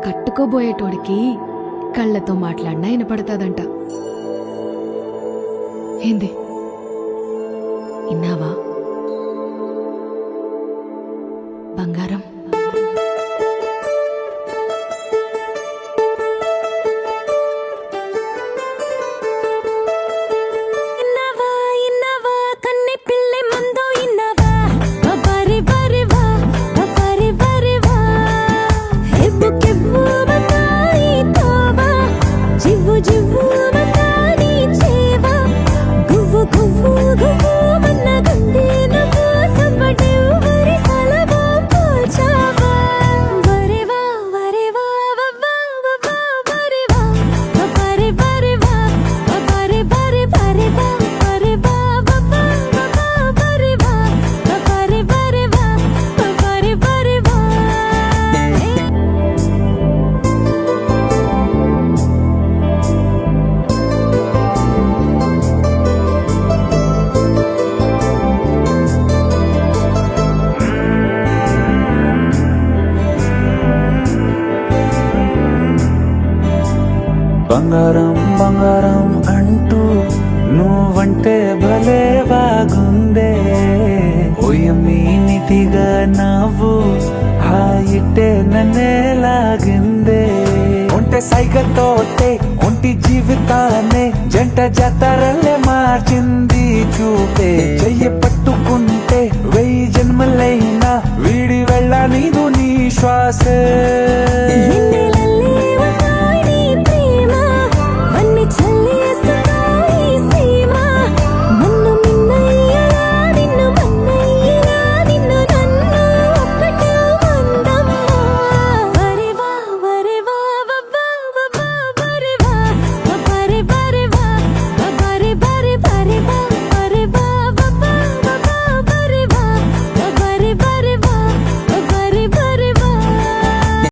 కట్టుకోబోయేటోడికి కళ్ళతో మాట్లాడినా వినపడతాదంట. ఏంది ఇన్నావా బంగారం? బంగారం బంగారం అంటూ నువ్వంటే భలే బాగుందే, ఓయమ్మీ నీటిగా నవ్వు హాయిట్టే నన్నే లాగిందే. ఒంటె సైగతోటే ఒంటి జీవితాన్నే జంట జాతరలే మార్చింది చూపే. చెయ్యి పట్టుకుంటే 1000 జన్మలైనా వీడి వెళ్ళ నీదు నీ శ్వాసే.